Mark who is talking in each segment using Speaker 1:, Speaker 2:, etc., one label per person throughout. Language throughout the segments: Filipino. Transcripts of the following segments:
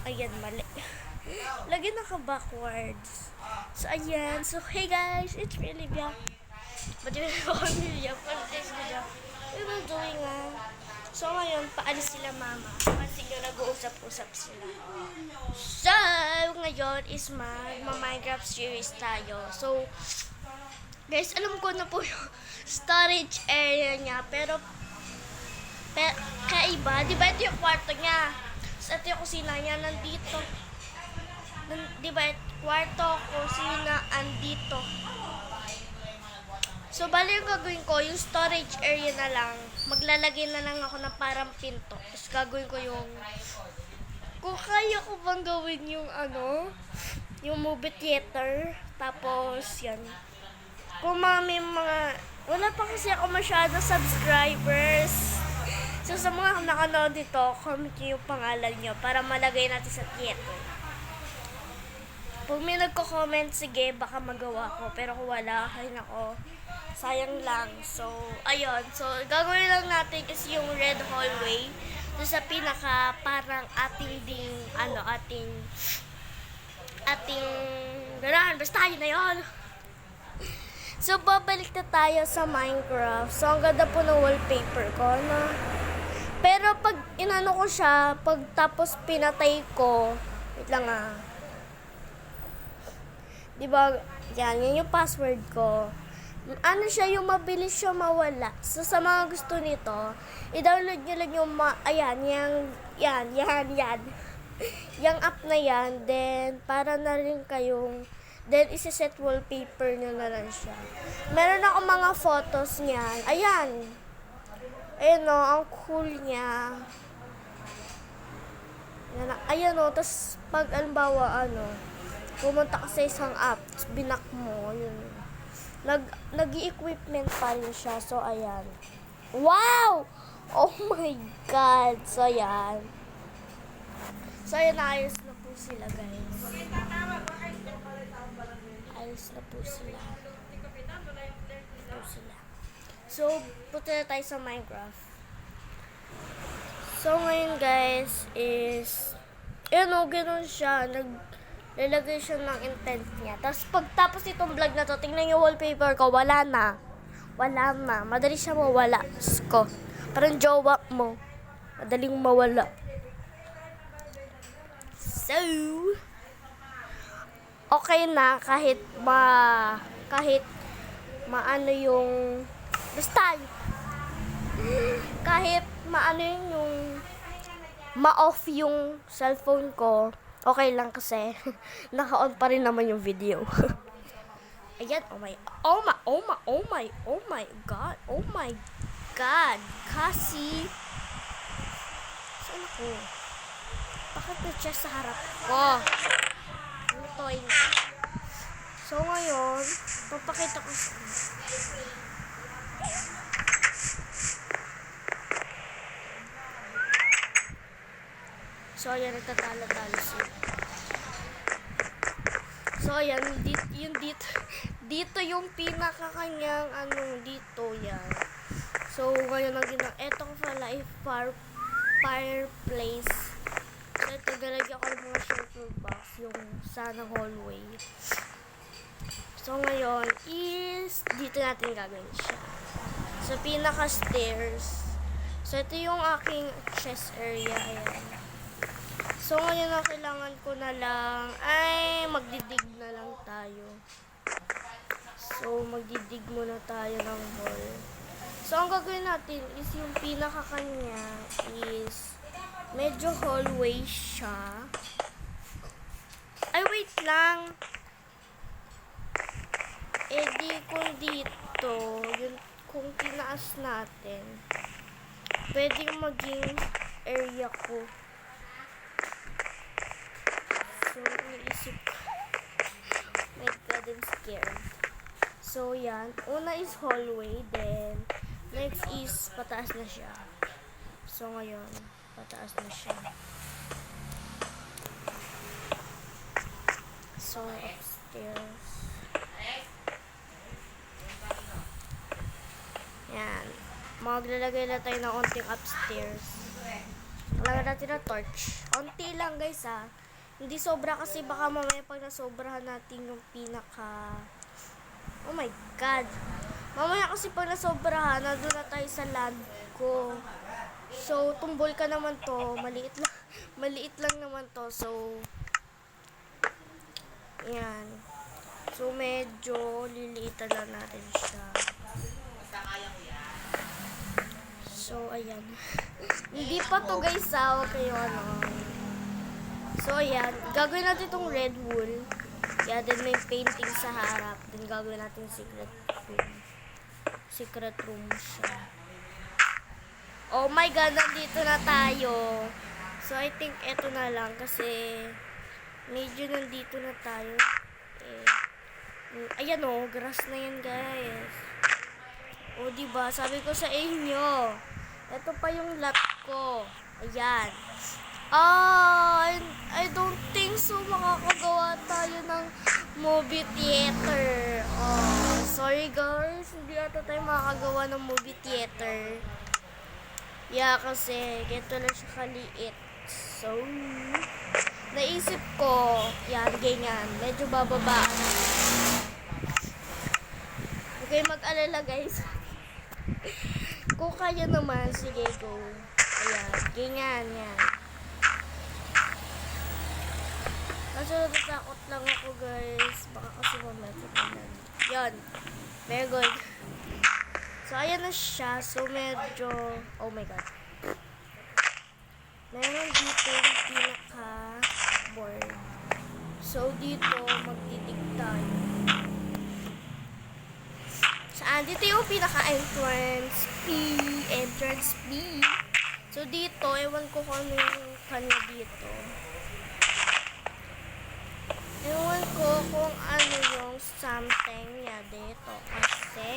Speaker 1: Ayan, mali. Lagi naka-backwards. So, ayan. So, hey guys, it's really Bia. But yun ako Amelia for this video. We will doing so, ngayon, paalis sila mama. Kasi yung nag-uusap-usap sila. So, ngayon is Minecraft series tayo. So, guys, alam ko na po yung storage area niya. Pero kaiba. Di ba ito yung kwarto niya? So, ito yung kusina niya. Nandito. Di ba? Kwarto, kusina, andito. So, bali yung gagawin ko, yung storage area na lang, maglalagay na lang ako ng parang pinto. Tapos gagawin ko yung, kung kaya ko bang gawin yung yung movie theater. Tapos, yan. Kung may mga, wala pa kasi ako masyado subscribers. So, sa mga nakanood dito, comment nyo yung pangalan nyo para malagay natin sa theater. Pag may nagko-comment, sige, baka magawa ko. Pero kung wala, ay nako, sayang lang. So, ayun. So, gagawin lang natin is yung red hallway. So, sa pinaka, parang ating gano'n. Basta yun na yun. So, babalik na tayo sa Minecraft. So, ang ganda po ng wallpaper ko, no? Pero, pag inano ko siya, pag tapos pinatay ko, wait lang diba, yan yung password ko. Ano siya, yung mabilis siya mawala. So, sa mga gusto nito, i-download nyo lang yung, yan. Yung app na yan, then, para na rin kayong, then, isa-set wallpaper nyo na lang siya. Meron ako mga photos niyan. Ayan. Ayan o, ang cool niya. Ayan o, tas, pag, alimbawa, pumunta ka sa isang app, binak mo, yun. Nag-i-equipment pa rin siya. So, ayan. Wow! Oh my God! So, ayan. So, ayan, ayos na po sila, guys. Ayos na po sila. So, punta na tayo sa Minecraft. So, ngayon, guys, is, ganun siya. Lalagay siya ng intent niya. Tapos, pagtapos itong vlog na to, tingnan yung wallpaper ko, wala na. Wala na. Madali siya mawala. Ko. Parang jowa mo. Madaling mawala. So, okay na kahit maano yung basta kahit maano yung ma-off yung cellphone ko. Okay lang kasi naka-on pa rin naman yung video. Ayan, oh my God. Kasi, saan ako? Bakit may chest sa harap ko? Lutoy. So, ngayon, papakita ko sa So, ayan, nagtatalo-talo siya. So, ayan, dito yung pinaka-kanyang, dito, yan. So, ngayon, eto ko pala, fireplace. So, ito, galagyan ko ng mga shelter box, yung sana hallway. So, ngayon, is, dito natin gagawin siya. So, pinaka-stairs. So, ito yung aking chest area, ayan. So, ngayon na kailangan ko na lang, magdidig na lang tayo. So, magdidig muna tayo ng hole. So, ang gagawin natin is yung pinaka-kanya is medyo hallway siya. Ay, wait lang. Di kung dito, yun, kung tinaas natin, pwedeng maging area ko. So, iniisip ko. My God, I'm scared. So, yan. Una is hallway, then next is pataas na siya. So, ngayon, pataas na siya. So, upstairs. Yan. Maglalagay na tayo ng onting upstairs. Kailangan natin ng torch. Konti lang guys Hindi sobra kasi baka mamaya pag nasobrahan natin yung pinaka... Oh my God. Mamaya kasi pag nasobrahan, nandun na tayo sa land ko. So, tumbol ka naman to. Maliit lang naman to. So, yan. So, medyo liliitan lang natin siya. So, ayan. Hindi pa to guys Huwag kayo So, ayan. Gagawin natin itong red wool. Yeah, then may painting sa harap. Then gagawin natin secret room. Secret room siya. Oh my God, nandito na tayo. So, I think eto na lang kasi medyo nandito na tayo. Ayan grass na yan guys. Diba? Sabi ko sa inyo. Ito pa yung lot ko. Ayan. I don't think so makakagawa tayo ng movie theater. Sorry guys, hindi ata tayo makakagawa ng movie theater. Yeah, kasi ganito lang siya kaliit. So, naisip ko, yan, ganyan. Medyo bababaan. Okay, mag-alala guys. Kung kaya naman, sige, go. Ayan, ganyan, yan. Kasi natatakot lang ako guys. Baka kasi mamaya lang. Yan. Very good. So, ayan na siya. So, medyo... Oh my God. Meron dito yung pinaka-board. So, dito, magtitig tayo. Saan? Dito yung pinaka-entrance P. Entrance B. So, dito, ewan ko kung ano yung kanya dito. Ewan ko kung ano yung something niya dito. Kasi,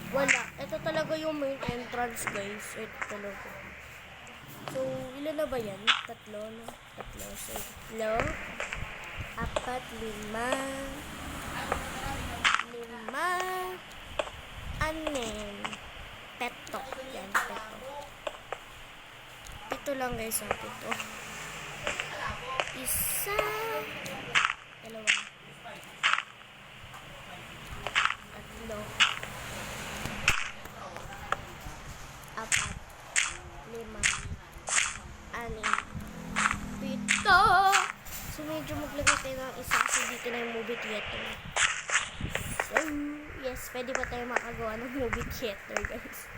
Speaker 1: wala. Ito talaga yung main entrance, guys. Ito talaga. So, ilan na ba yan? Tatlo, no? Tatlo. So, tatlo. 4, 5. 5. 6. Peto. Yan, peto. Pito lang, guys. Pito. Isa. Dalawa. Tatlo. 4. 5. 6. 7. So, medyo maglagay tayo ng isa kasi dito na yung movie theater. So, yes, pwede pa tayo makagawa ng movie theater, guys.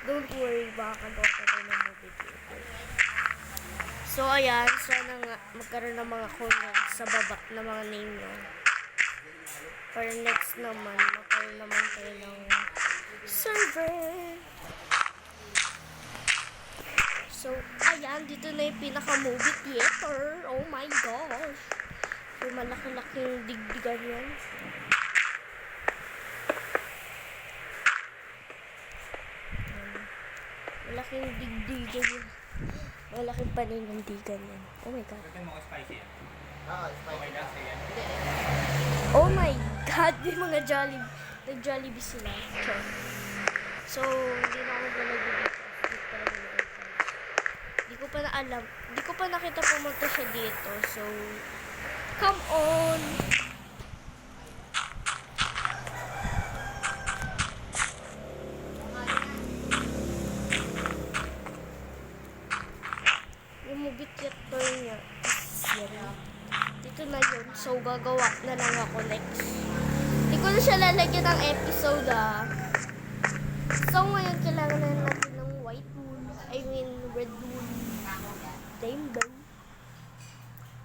Speaker 1: Don't worry, makakagawa pa tayo ng movie theater. So, ayan, sana nga magkaroon ng mga comments sa baba ng mga name nyo. For next naman, magkaroon naman tayo ng server. So, ayan, dito na yung pinaka-movie theater. Oh my gosh. So, malaki-laking digdigan yan. Malaking digdigan yan. Malaking panindigan yan. Oh my God. Oh my God. Yung mga Jollibee sila. So, hindi na ako galagin dito. Hindi ko pa na alam. Hindi ko pa nakita pumunta siya dito. So, come on! Yung movie theater niya is yan. Dito na yun. So, gagawa na lang ako next. Hindi ko na siya lalagyan ng episode So, ngayon kailangan na natin ng white wool. I mean, red wool. Rainbow.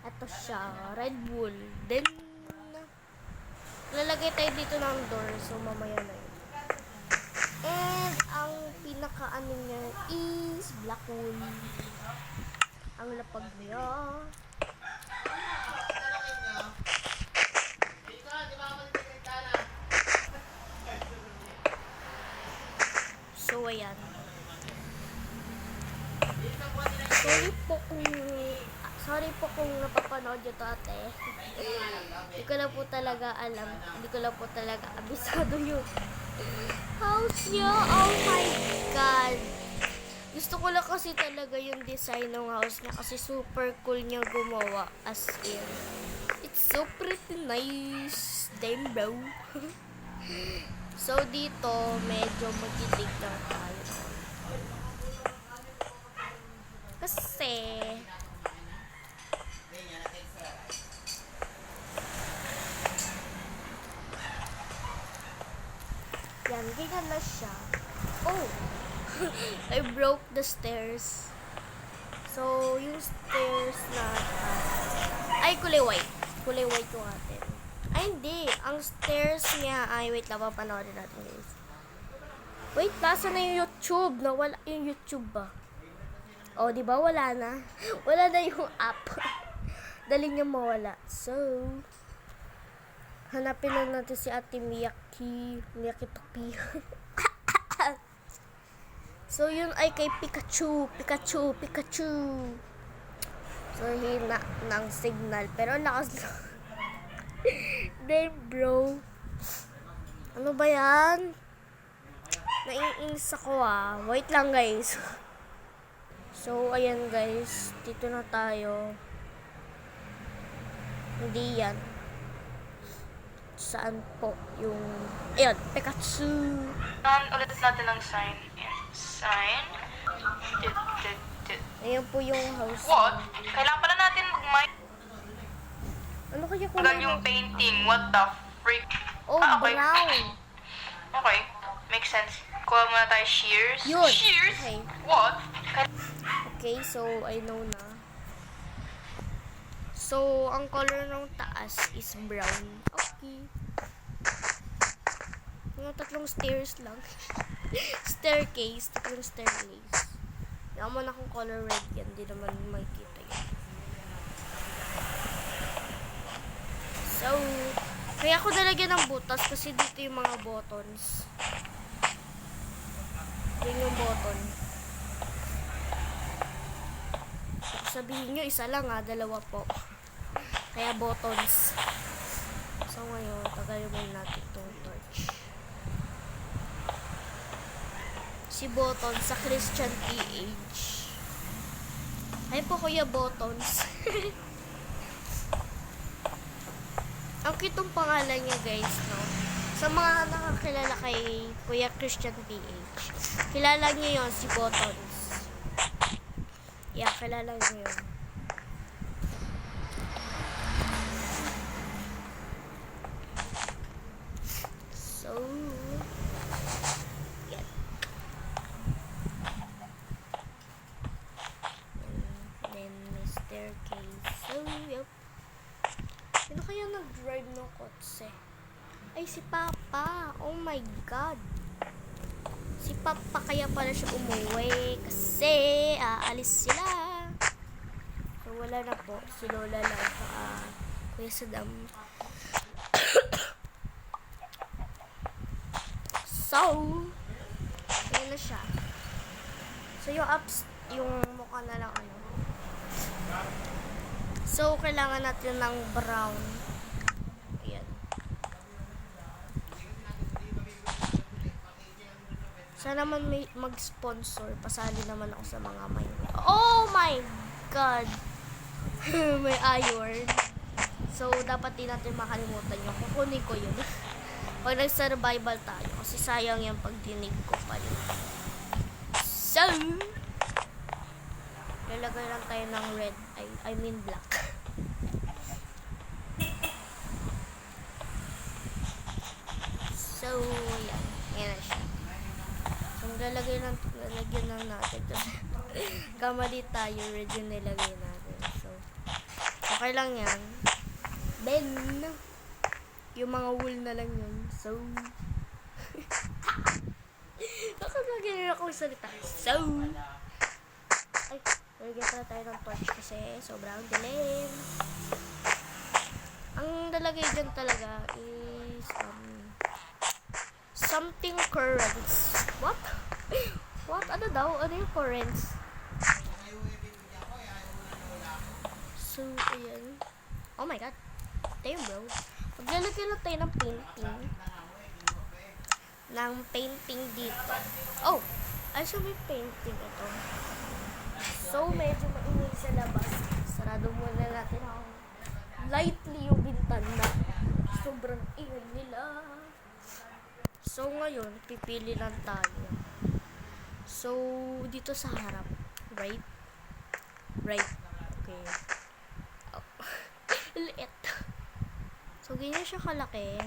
Speaker 1: Ito siya. Red wool. Then, lalagay tayo dito ng door. So, mamaya na yun. And, ang pinaka-ano niya is black wool. Ang lapag niya. So, ayan. Sorry po kung napapanood nyo to, ate. Hindi ko lang po talaga alam. Hindi ko lang po talaga abisado yung house nyo. Oh my God. Gusto ko lang kasi talaga yung design ng house niya kasi super cool niya gumawa. As in, it's so pretty nice. Damn bro. So, dito, medyo magdidig lang tayo. Kasi, yan, ganyan na siya. Oh! I broke the stairs. So, yung stairs na ay, kulay white. Kulay white yung atin. Ay, hindi. Ang stairs niya, ay, wait lang, papanoorin natin guys. Wait, nasa na yung YouTube? Nawala yung YouTube ba? Oh, di ba wala na? Wala na yung app. Dali niya mawala. So, hanapin na natin si Ate Miyaki Topi. So, yun ay kay Pikachu. So, hina ng signal. Pero lakas lang. Damn, bro. Ano ba yan? Naiinis ako ah. Wait lang, guys. So, ayan guys. Dito na tayo. Hindi yan. Saan po yung... Ayan, Pikachu.
Speaker 2: Ulit natin ang sign. Sign.
Speaker 1: Ayan po yung house.
Speaker 2: What? Kailangan pala natin
Speaker 1: Ano kaya kung...
Speaker 2: Tagal yung painting. What the freak?
Speaker 1: Oh,
Speaker 2: okay.
Speaker 1: brown.
Speaker 2: Okay. Makes sense. Kuha muna tayo shears.
Speaker 1: Yun.
Speaker 2: Shears?
Speaker 1: Okay.
Speaker 2: What?
Speaker 1: Okay, so I know na. So, ang color ng taas is brown. Okay. Mga tatlong stairs lang. Staircase. Tatlong staircase. Naman akong color red yan. Di naman makikita yan. So, kaya ako nalagyan ng butas kasi dito yung mga buttons. Yun yung button. Sabihin nyo, isa lang ha, dalawa po. Kaya buttons. So ngayon, tagalin muna natin itong torch. Si Buttons sa Christian PH. Ay po Kuya Buttons. Ang kitong pangalan niya guys, no? Sa mga nakakilala kay Kuya Christian PH, kilala niyo yon si Buttons. Yeah, kilala niyo yun. So, yan. And then, may staircase. So, yep. Sino kaya nag-drive ng kotse? Ay, si Papa. Oh my God. Si Papa kaya pala siya umuwi kasi aalis sila. So, wala na po. Si Lola lang saka Kuya Saddam. So, ayan na siya. So, yung yung mukha na lang ano. So, kailangan natin ng brown. Ayan. Sana naman may mag-sponsor. Pasali naman ako sa mga may... Oh my God! May iron. So, dapat din natin makalimutan yun. Kukunin ko yun. Pag nag-survival tayo. Kasi sayang yung pagdinig ko pa rin. So, lalagay lang tayo ng red. I mean black. So, yan. Yan na siya. So, lalagyan lang natin. Kamali tayo. Red yung nilagay natin. So, okay lang yan. Then, yung mga wool na lang yun. So, nakagagano akong salita. So, ay, lagyan pala tayo ng torch kasi sobrang dilim. Ang nalagay dyan talaga is, something currents. What? What? Ano daw? Ano yung currents? So, ayan. Oh my God. Damn, bro. Maglalagyan lang tayo ng painting. Ng painting dito. Oh! Ay, so may painting ito. So, medyo maingay sa labas. Sarado muna natin ang lightly yung bintana. Sobrang ingay nila. So, ngayon, pipili lang tayo. So, dito sa harap. Right? Right. Okay. Oh. Liit. So, ganyan siya kalaki.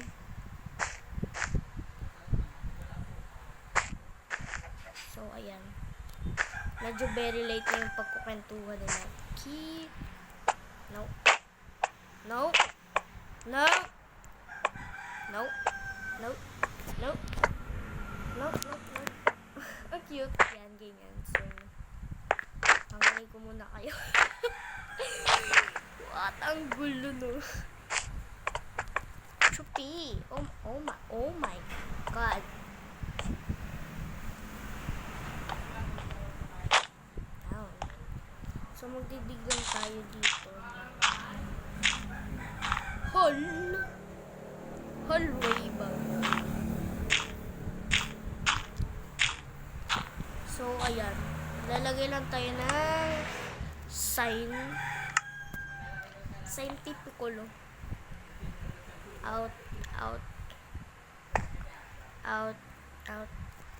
Speaker 1: So, ayan. Medyo very late na yung pagkukwentuhan nila. Keep. No. No. No. No. No. No. No. No. No. Ang cute. Yan, ganyan. So, hanggang ko muna kayo. What? Ang gulo, no? Chupi. Oh my God. Down. So, magdidig lang tayo dito. Hallway ba? So, ayan. Lalagay lang tayo ng sign. Scientifico. Out.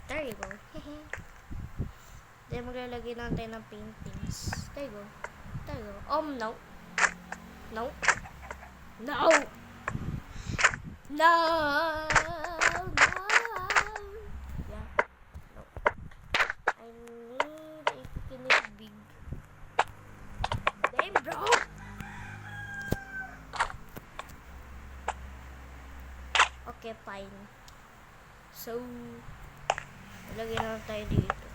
Speaker 1: There you go. Then, maglalagay lang tayo ng paintings. There you go. No. No. No! No! Yeah. No. I need a kikinig big. Damn, bro! Okay, fine. So, lagyan na tayo dito.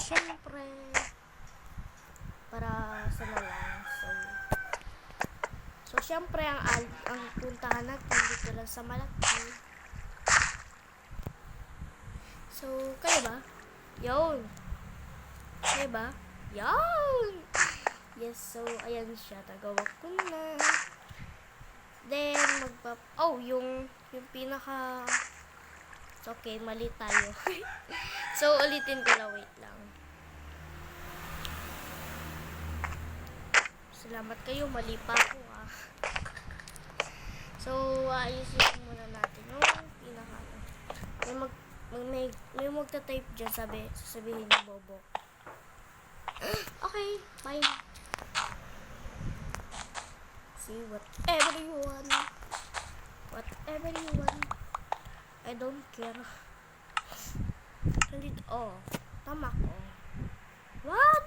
Speaker 1: Siyempre, para sa nalang. So, siyempre, ang puntahan natin dito lang sa Malaki. So, kayo ba? Yun. Kayo ba? Yun! Yes, so, ayan siya. Tagawag ko na. Then, yung pinaka... It's okay, mali tayo. So, ulitin ko lang. Wait lang. Salamat kayo, mali pa ako ah. So, ayusin muna natin yung pinaka. May magta-type dyan, sasabihin ni Bobo. Okay, fine. See, whatever you want. I don't care. Tama ko. What?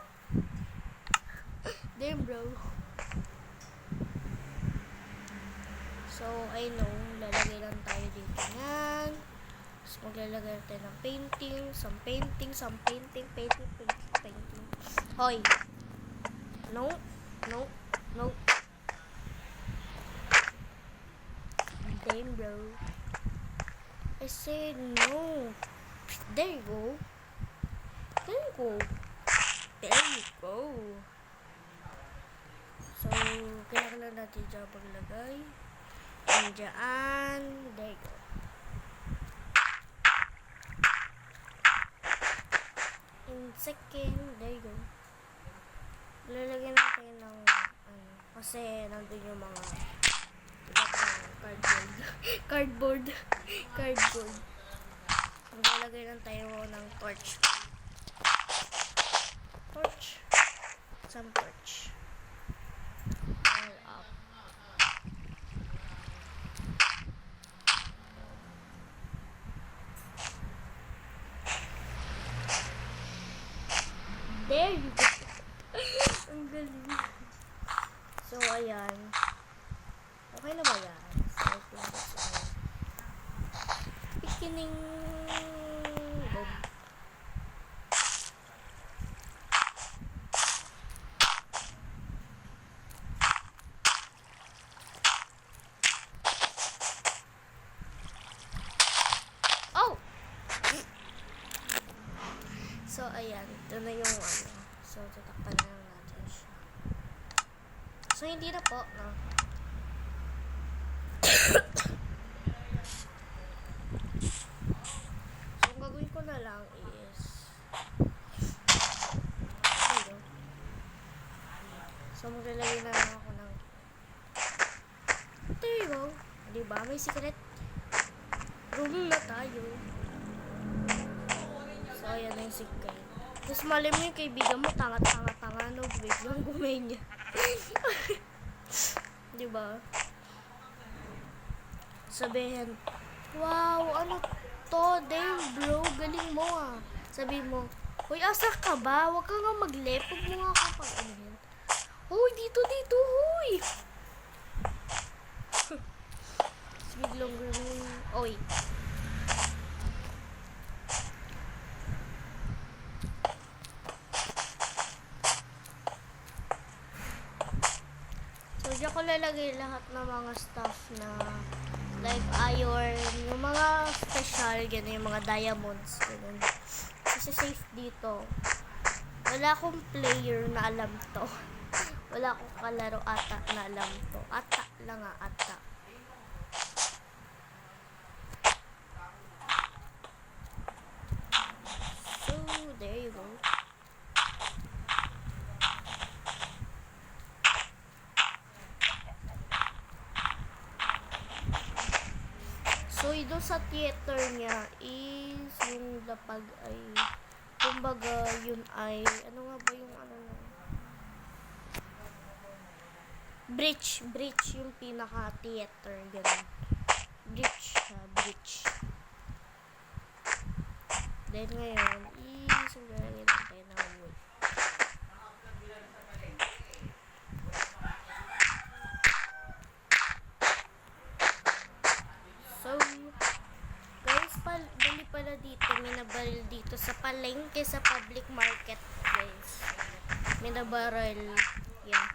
Speaker 1: Damn, bro. So, I know, lalagay lang tayo dito yan. Tapos, maglalagay tayo ng painting. Some painting. Hoy. No. Damn, bro. I said no. There you go. So, kailangan lang natin dyan paglagay. And dyan. There you go. In second, there you go. Lalagyan natin ng kasi nandun yung mga cardboard. Maglalagay lang tayo ng torch. Some torch. All up. There you go. Ang galing. So, ayan. Okay na ba yan? So, I think that's all. Beginning. Boom. Oh! So, ayan. Ito na yung ano. So, tatakpan na lang natin siya. So, hindi na po, no? So, ang gagawin ko na lang So, maglalagay na lang ako ng... There you go. Diba? May secret room na tayo. So, ayan na yung secret. Tapos mali mo yung kaibigan mo, tanga, no? Biglang gumenya. Diba? Sabihin, wow, ano to? Damn, bro, galing mo ah. Sabihin mo, hoy, asa ka ba? Huwag ka nga mag-left. Huwag mo nga ako pang anuhin. Hoy, dito, hoy! Biglang ganun. Oy. So, diyan ko lalagay lahat ng mga stuff na like iron, yung mga special, gano'n, yung mga diamonds, gano'n. Kasi safe dito. Wala akong player na alam to. Wala akong kalaro ata na alam to. Ata lang nga, ata. So, there you go. So, doon sa theater niya is yung lapag ay kumbaga yun ay ano nga ba yung ano na bridge yung pinaka theater ganun. Bridge. Then ngayon is maglalagay lang tayo ng wood. So, guys, bali pala dito, may nabaril dito sa palengke sa public market, guys. May nabaril, yeah.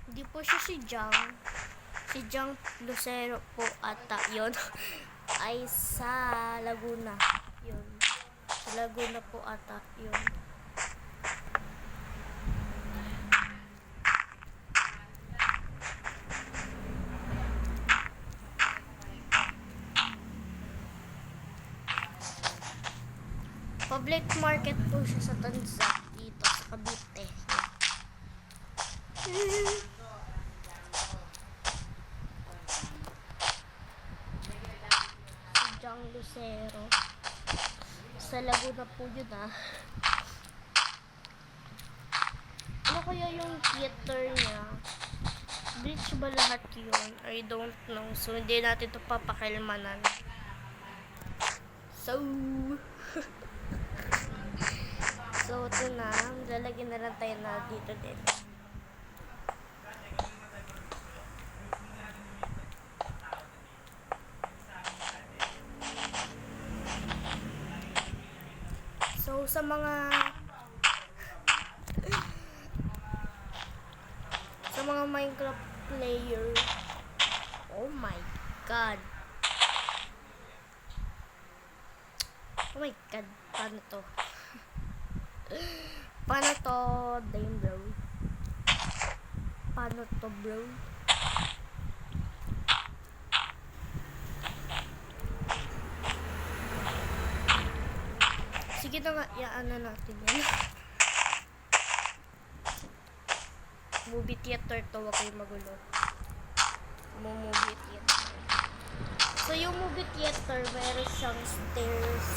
Speaker 1: Hindi po siya si Jang Lucero po ata, yun. Ay sa Laguna, yun. Sa Laguna po ata, yun. Public market po siya sa Tanza, dito sa Cavite. Si Jang Lucero. Sa Laguna po yun ah. Ano kaya yung theater niya? Bridge ba lahat yun? I don't know. So, hindi natin ito papakilmanan. So, so, ito na. Lalagyan na lang tayo na dito din. So, sa mga Minecraft player, oh my god. Oh my god, paano to? Paano to, damn bro? Paano to, bro? Sige na nga, yaan na natin yan. Movie theater to, wag kayo magulo. Movie theater. So, yung movie theater, meron siyang stairs.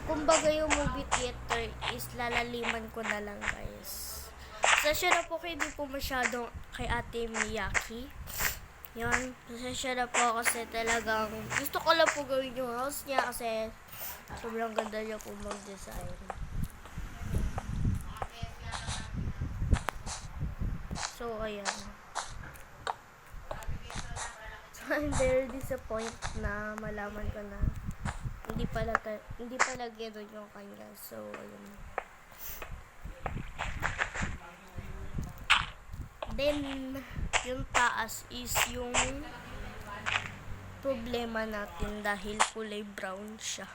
Speaker 1: Kumbaga yung movie theater is lalaliman ko na lang, guys. Pasensya na po kayo, hindi po masyadong kay Ate Miyaki. Yan, pasensya na po kasi talagang gusto ko lang po gawin yung house niya kasi sobrang ganda niya po mag-design. So, ayan. So, I'm very disappointed na malaman ko na hindi pala gano'n yung kanya. So, ayun. Then, yung taas is yung problema natin dahil kulay brown siya.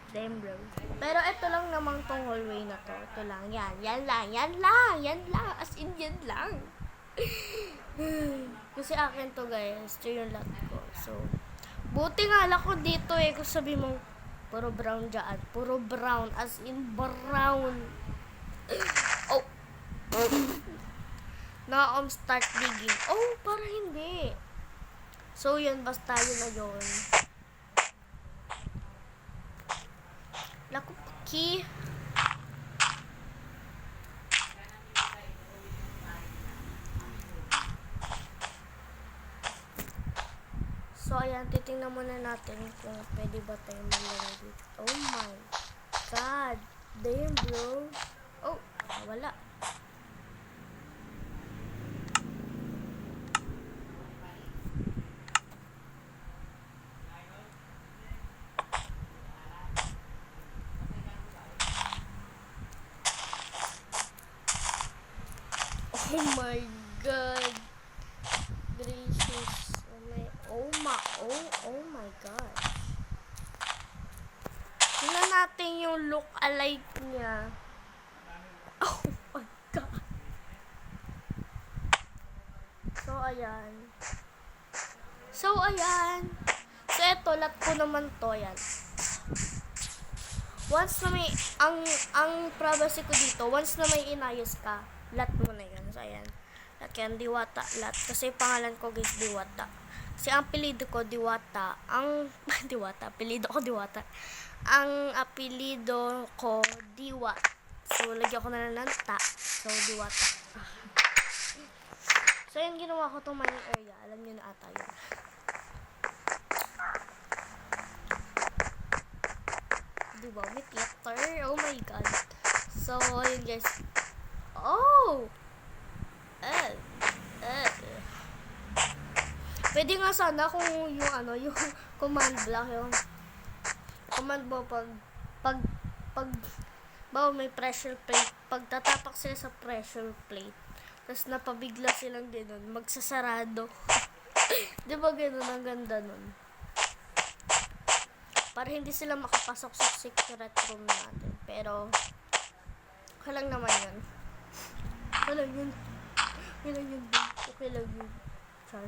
Speaker 1: Damn bro. Pero ito lang namang tong hallway na to. Ito lang. Yan lang. As in, yan lang. Kasi akin to guys. Ito yung lot ko. So, buti nga lang ko dito eh. Kung sabi mong puro brown dyan. Puro brown. As in, brown. Oh. Start digging. Oh, para hindi. So, yun. Basta yun na yun. Naku, key. So, ayan. Titingnan muna natin kung pwede ba tayo maglagay dito. Oh my God. Damn, bro. Oh, wala. Oh my God. Gracious. Oh my God. Tingnan natin yung look alike niya. Oh my God. So, ayan. So, eto, lat ko naman to, yan. Once na may, ang privacy ko dito, once na may inayos ka, lat mo na yun. So, ayan. Lat yan, Diwata, lat. Kasi pangalan ko, guys, Diwata. Kasi ang apelido ko, Diwata. Apelido ko, Diwata. Ang apelido ko, Diwa. So, lagyan ko na lang ng ta. So, Diwata. So, yan ginawa ko itong mining area. Alam niyo na ata yun. Diba? May theater. Oh my God. So, yun guys. Oh! Pwede nga sana kung yung yung command block, yung command mo bawa may pressure plate, pag tatapak sila sa pressure plate, tapos napabigla silang gano'n, magsasarado. Di ba gano'n, ang ganda nun? Para hindi sila makapasok sa secret room natin. Pero, okay lang naman yun. Okay lang yun. Okay lang yun. Okay lang yun. Char.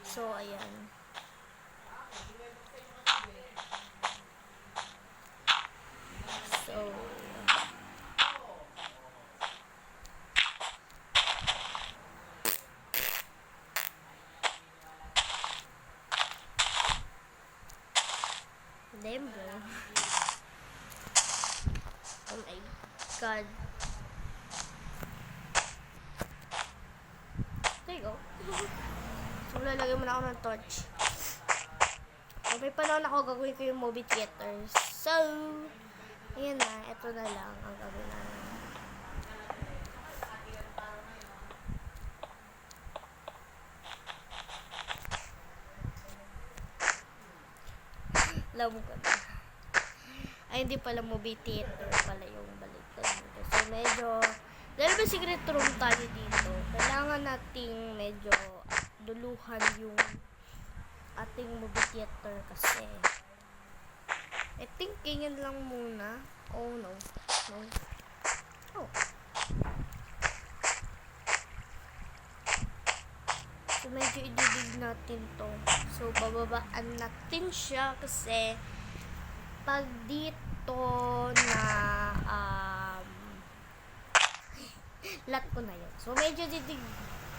Speaker 1: So, ayan. So, damn, bro. Oh my God. There you go. So, lalagay mo na ako ng torch. So, may panahon ako gagawin ko yung movie theaters. So, ayan na. Ito na lang ang gagawin na. Love ko na. Ay, hindi pala movie theater pala yung baliktad nito. So, medyo, dahil ba secret room tayo dito, kailangan nating medyo duluhan yung ating movie theater kasi. I think ganyan lang muna. Oh, no. No. Oh. So, medyo ididig natin to. So, bababaan natin siya kasi pag dito na lat ko na yun. So, medyo didig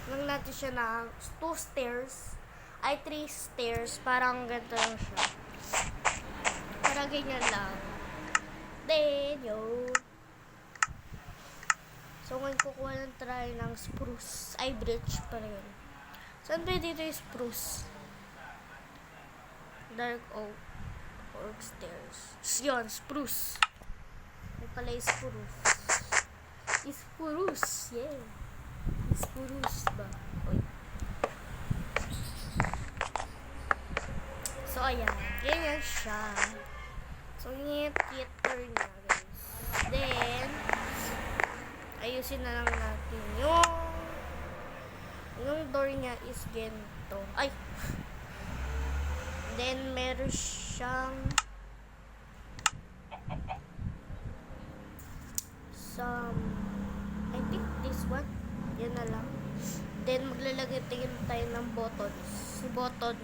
Speaker 1: lang natin siya ng 2 stairs. Ay, 3 stairs. Parang ganito lang siya. Para ganyan lang. Then, yun. So, ngayon kukuha ng try ng spruce. Ay, birch pala yun. Saan ba dito yung spruce? Dark oak. Oak stairs. Yun, spruce. May pala yung spruce. Spruce, yeah. Spruce ba? Oy. So, ayan. Ganyan siya. So, yung theater niya, guys. Then, ayusin na lang natin yung door niya is ganito. Ay! Then, meron siyang I think this one. Yan na lang. Then, maglalagay tingin tayo ng buttons. Si button.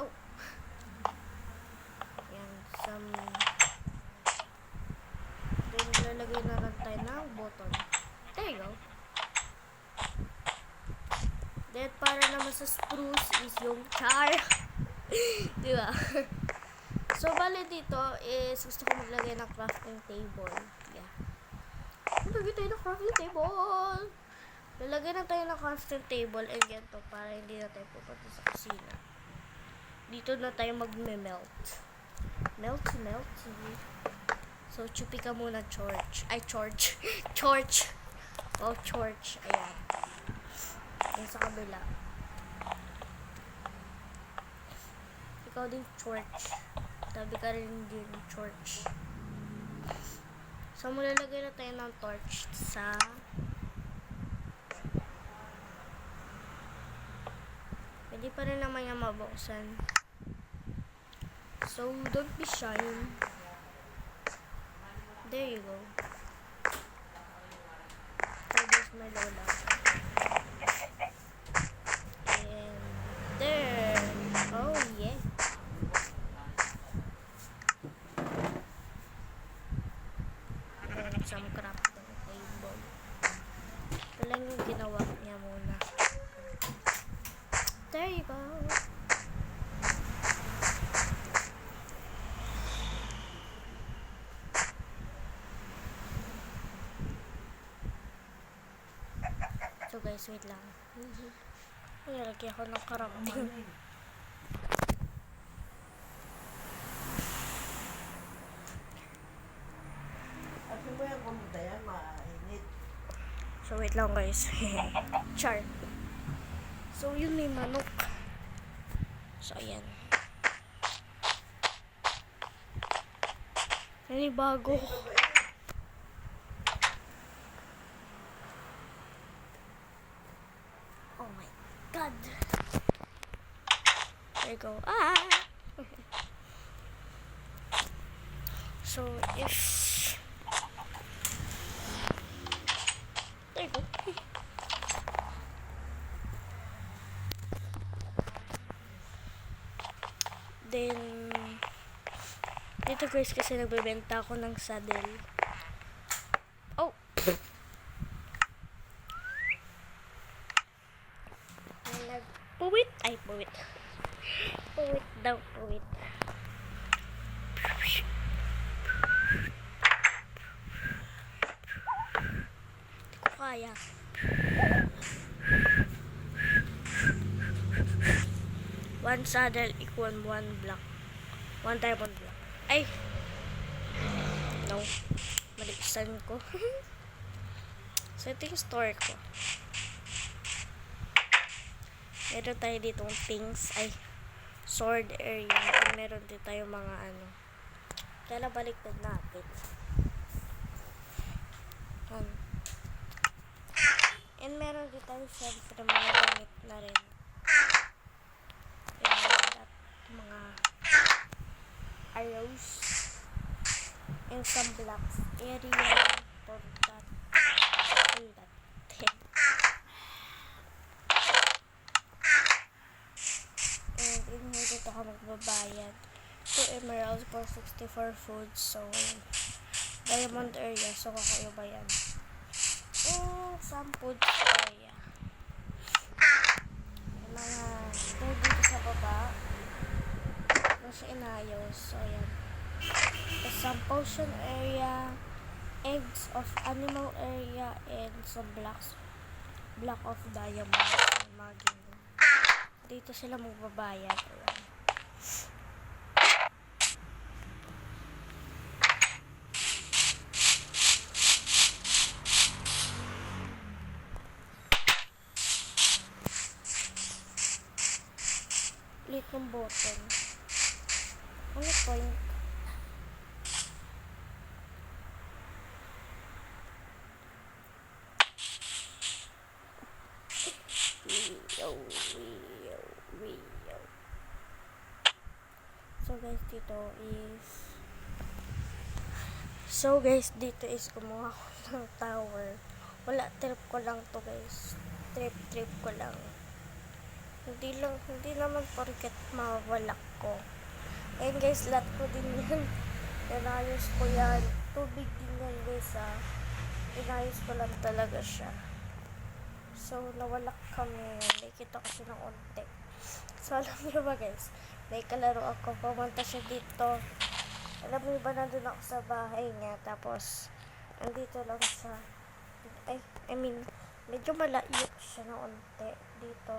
Speaker 1: Oh. Yan. kasama sa spruce is yung char. Di ba? So, bali dito is gusto ko maglagay ng crafting table. Yeah. Maglagay tayo ng crafting table. Lalagay na tayo ng crafting table and ganito para hindi na tayo pupunta sa kusina. Dito na tayo mag-melt. Melt. So, chupi ka muna, George. Ay, George. George. Oh, George. Ayan. Yan sa kabila. Ikaw din, George. Tabi ka rin din, George. So, malalagay na tayo ng torch sa pwede pa rin naman yung mabuksan. So, don't be shy. There you go. So, there's my lola. And there. Oh, yeah. And some crafting table. Ito lang yung ginawa niya muna. There you go. So guys, wait lang. Nilagyan ako ng crafting. So wait lang guys. Char. So yun, may manok. So ayan. Bago. Oh my god. There you go. So if there you go. Then dito guys kasi nagbebenta ako ng saddle. Oh. Puwit. Ay, puwit. Puwit daw, puwit. Hindi ko kaya. One saddle equal one block. One diamond block. Ay! No. Malisan ko. So, ito yung store ko. Meron tayo ditong things. Ay, sword area. And meron din tayo mga ano. Kaya baliktad natin. And meron din tayo syempre mga gamit na rin. And mga arrows. And some blocks. Area for that. And that. And in here dito ako magbabayad. 2 emeralds for 64 foods. So, diamond area. So, kakayo ba yan? And some foods area. Yung mga store dito sa baba. Doon siya inayos. So, ayan. There's some potion area. Eggs of animal area. And some blocks. Block of diamond. Mga ganyan. Dito sila magbabayad. Ayan. Ulit ng button. Ano point? So guys, dito is kumuha ko ng tower. Wala, trip ko lang to guys. Trip ko lang. Hindi naman porket mawala ko. And guys, lahat ko din yan. Inayos ko yan. Tubig din yan guys ha. Inayos ko lang talaga siya. So, nawala kami. Nakikita ko siya ng unti. So, alam niyo ba guys, may kalaro ako. Pumunta siya dito. Alam niyo ba, nandun ako sa bahay niya. Tapos, andito lang siya. Medyo malayo siya ng unti dito.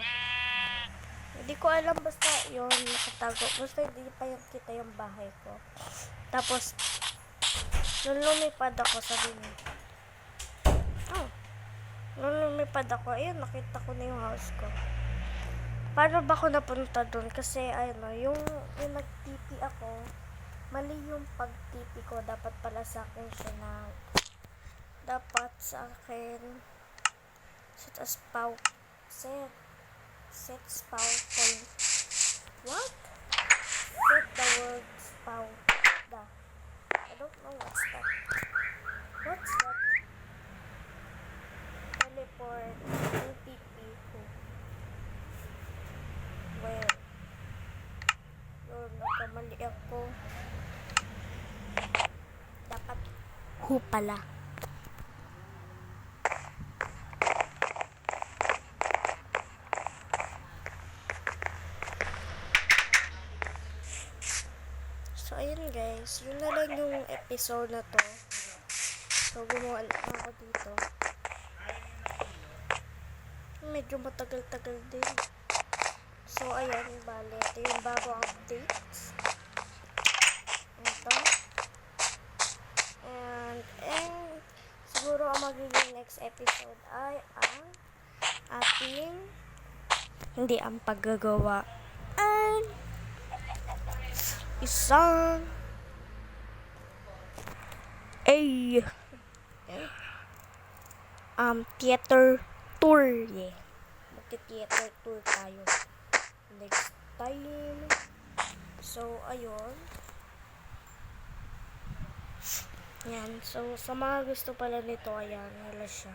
Speaker 1: Hindi ko alam, basta yun, nakatago. Basta hindi pa yung kita yung bahay ko. Tapos, nung lumipad ako, sabi niya, nung lumipad ako, ayun, nakita ko na yung house ko. Paano ba ako napunta dun? Kasi, yung nag-TP ako, mali yung pag-TP ko. Dapat pala sa akin siya na, dapat sa akin, set spout point. What? Set the word spout. I don't know what's that. What's that? Teleport. Yung TP ko. Where? Yun, nagkamali ako. Dapat who pala. So, ayun guys. Yun na lang yung episode na to. So, gumawa lang ako dito. Medyo matagal-tagal din. So, ayan, bale. Ito yung bago updates. Ito. And siguro ang magiging next episode ay ang ating hindi ang paggagawa. And isang theater tour. Yeah. Magti-theater tour tayo next time. So, ayun. Yan. So, sa mga gusto pala nito, ayan, nila siya.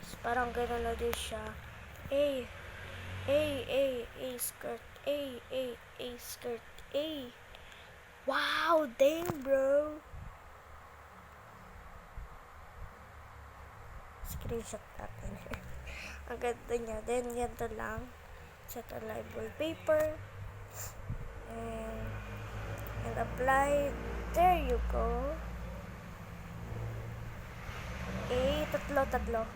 Speaker 1: So, parang gano'n na din siya. Skirt. Skirt. Wow, dang, bro. Screenshot natin. Ang ganda niya. Then, ganito lang. Set a library paper. And apply. There you go. Tatlo.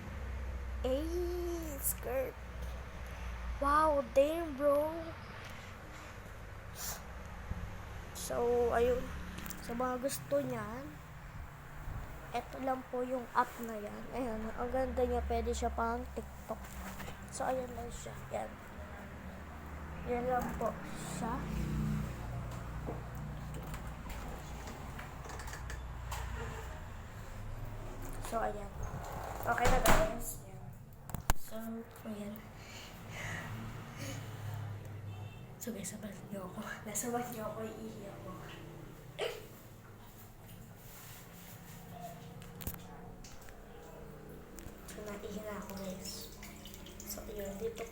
Speaker 1: Skirt. Wow, damn, bro. So, ayun. Sa mga gusto niyan, eto lang po yung app na yan. Ayan, ang ganda niya. Pwede siya pang TikTok. So, ayun lang siya. Yan. Yan lang po siya. So, ayan. Okay na guys. Yan. So, ayan. So guys, sabahan niyo ako. Nasabahan niyo ako, iihi ako. So, naihi na ako guys. So, ayan. Dito.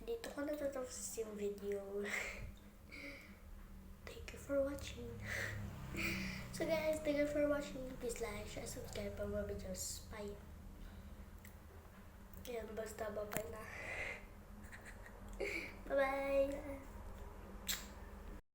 Speaker 1: Dito ko natatapos yung video. Thank you for watching. So guys, thank you for watching. Please like, share, subscribe for more videos. Bye. Yan, basta babay na.